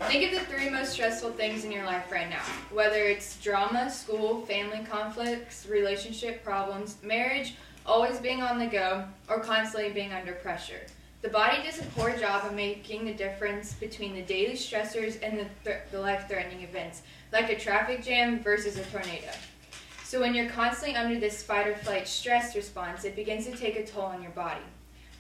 Think of the three most stressful things in your life right now, whether it's drama, school, family conflicts, relationship problems, marriage, always being on the go, or constantly being under pressure. The body does a poor job of making the difference between the daily stressors and the life-threatening events, like a traffic jam versus a tornado. So when you're constantly under this fight or flight stress response, it begins to take a toll on your body.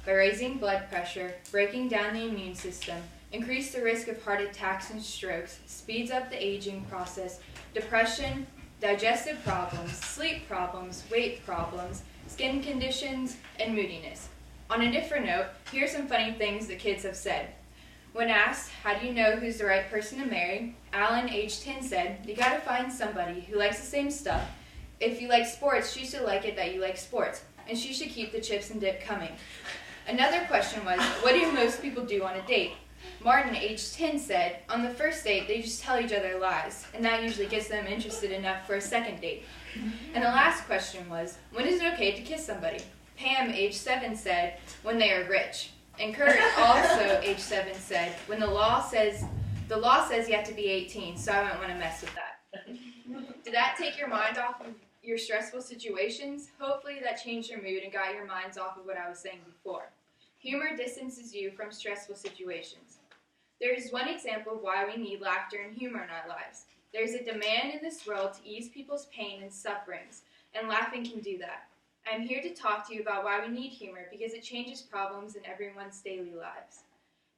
By raising blood pressure, breaking down the immune system, increase the risk of heart attacks and strokes, speeds up the aging process, depression, digestive problems, sleep problems, weight problems, skin conditions, and moodiness. On a different note, here are some funny things that kids have said. When asked, how do you know who's the right person to marry, Alan, age 10, said, you gotta find somebody who likes the same stuff. If you like sports, she should like it that you like sports, and she should keep the chips and dip coming. Another question was, what do most people do on a date? Martin, age 10, said, on the first date, they just tell each other lies, and that usually gets them interested enough for a second date. And the last question was, when is it okay to kiss somebody? Pam, age 7, said, when they are rich. And Kurt, also age 7, said, when the law says you have to be 18, so I wouldn't want to mess with that. Did that take your mind off of your stressful situations? Hopefully that changed your mood and got your minds off of what I was saying before. Humor distances you from stressful situations. There is one example of why we need laughter and humor in our lives. There is a demand in this world to ease people's pain and sufferings, and laughing can do that. I'm here to talk to you about why we need humor because it changes problems in everyone's daily lives.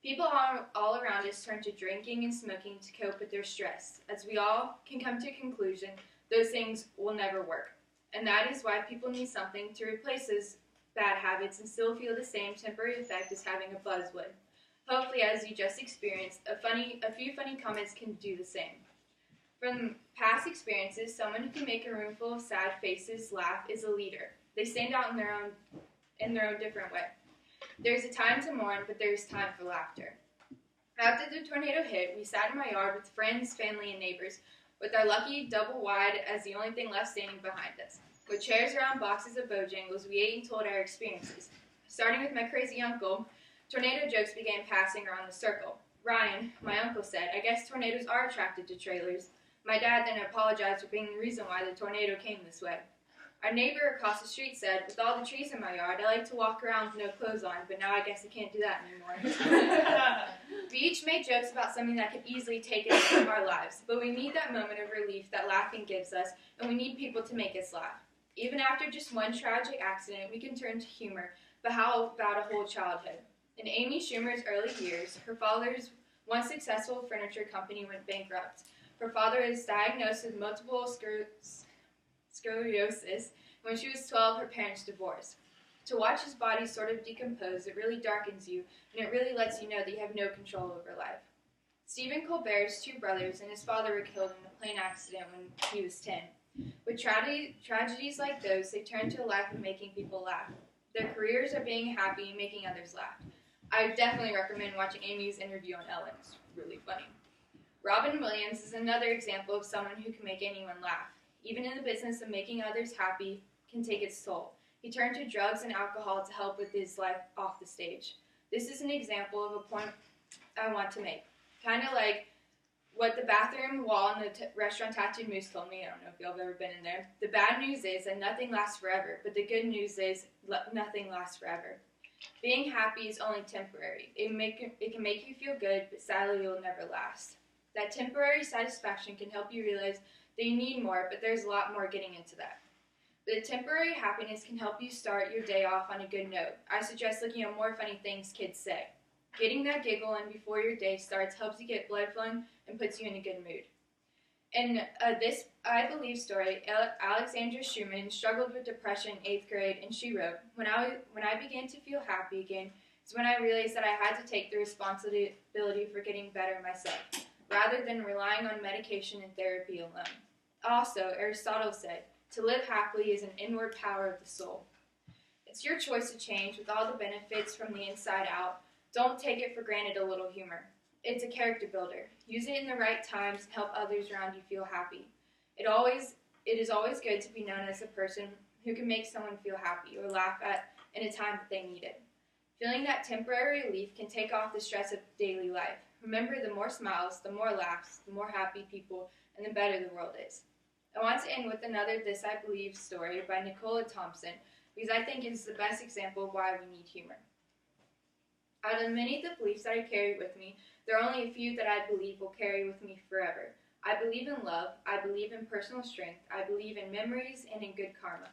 People all around us turn to drinking and smoking to cope with their stress. As we all can come to a conclusion, those things will never work. And that is why people need something to replace those bad habits and still feel the same temporary effect as having a buzz would. Hopefully, as you just experienced, a few funny comments can do the same. From past experiences, someone who can make a room full of sad faces laugh is a leader. They stand out in their own different way. There's a time to mourn, but there's time for laughter. After the tornado hit, we sat in my yard with friends, family, and neighbors, with our lucky double wide as the only thing left standing behind us. With chairs around boxes of Bojangles, we ate and told our experiences. Starting with my crazy uncle, tornado jokes began passing around the circle. Ryan, my uncle, said, I guess tornadoes are attracted to trailers. My dad then apologized for being the reason why the tornado came this way. Our neighbor across the street said, with all the trees in my yard, I like to walk around with no clothes on, but now I guess I can't do that anymore. We each made jokes about something that could easily take us from our lives, but we need that moment of relief that laughing gives us, and we need people to make us laugh. Even after just one tragic accident, we can turn to humor, but how about a whole childhood? In Amy Schumer's early years, her father's once successful furniture company went bankrupt. Her father is diagnosed with multiple sclerosis. When she was 12, her parents divorced. To watch his body sort of decompose, it really darkens you, and it really lets you know that you have no control over life. Stephen Colbert's two brothers and his father were killed in a plane accident when he was 10. With tragedies like those, they turn to a life of making people laugh. Their careers are being happy and making others laugh. I would definitely recommend watching Amy's interview on Ellen. It's really funny. Robin Williams is another example of someone who can make anyone laugh. Even in the business of making others happy can take its toll. He turned to drugs and alcohol to help with his life off the stage. This is an example of a point I want to make. Kind of like what the bathroom wall in the restaurant Tattooed Moose told me. I don't know if y'all have ever been in there. The bad news is that nothing lasts forever, but the good news is nothing lasts forever. Being happy is only temporary. It can make you feel good, but sadly it will never last. That temporary satisfaction can help you realize that you need more, but there's a lot more getting into that. But the temporary happiness can help you start your day off on a good note. I suggest looking at more funny things kids say. Getting that giggle in before your day starts helps you get blood flowing and puts you in a good mood. In this I Believe story, Alexandra Schumann struggled with depression in 8th grade, and she wrote, When I began to feel happy again is when I realized that I had to take the responsibility for getting better myself, rather than relying on medication and therapy alone. Also, Aristotle said, to live happily is an inward power of the soul. It's your choice to change with all the benefits from the inside out. Don't take it for granted a little humor. It's a character builder. Use it in the right times and help others around you feel happy. It is always good to be known as a person who can make someone feel happy or laugh at in a time that they need it. Feeling that temporary relief can take off the stress of daily life. Remember, the more smiles, the more laughs, the more happy people, and the better the world is. I want to end with another This I Believe story by Nicola Thompson, because I think it is the best example of why we need humor. Out of many of the beliefs that I carry with me, there are only a few that I believe will carry with me forever. I believe in love, I believe in personal strength, I believe in memories and in good karma.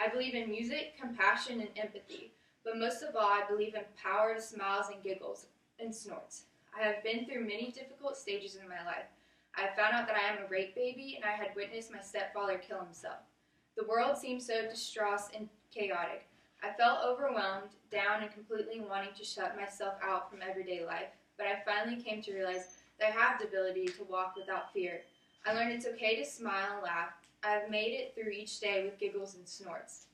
I believe in music, compassion, and empathy, but most of all, I believe in power, smiles, and giggles, and snorts. I have been through many difficult stages in my life. I have found out that I am a rape baby, and I had witnessed my stepfather kill himself. The world seemed so distraught and chaotic. I felt overwhelmed, down, and completely wanting to shut myself out from everyday life, but I finally came to realize that I have the ability to walk without fear. I learned it's okay to smile and laugh. I have made it through each day with giggles and snorts.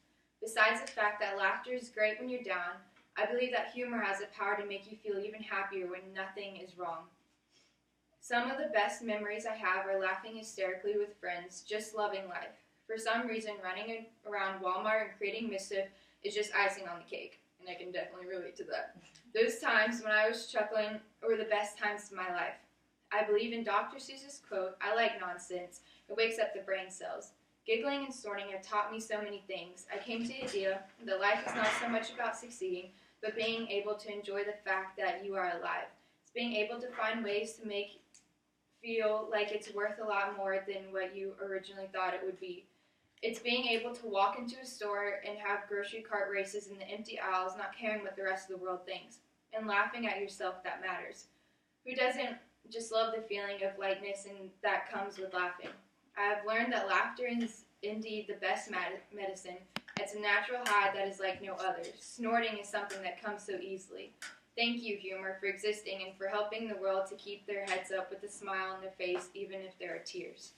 Besides the fact that laughter is great when you're down, I believe that humor has the power to make you feel even happier when nothing is wrong. Some of the best memories I have are laughing hysterically with friends, just loving life. For some reason, running around Walmart and creating mischief is just icing on the cake, and I can definitely relate to that. Those times when I was chuckling were the best times of my life. I believe in Dr. Seuss's quote, "I like nonsense. It wakes up the brain cells." Giggling and snorting have taught me so many things. I came to the idea that life is not so much about succeeding, but being able to enjoy the fact that you are alive. It's being able to find ways to make feel like it's worth a lot more than what you originally thought it would be. It's being able to walk into a store and have grocery cart races in the empty aisles, not caring what the rest of the world thinks, and laughing at yourself that matters. Who doesn't just love the feeling of lightness and that comes with laughing? I have learned that laughter is indeed the best medicine. It's a natural high that is like no other. Snorting is something that comes so easily. Thank you, humor, for existing and for helping the world to keep their heads up with a smile on their face, even if there are tears.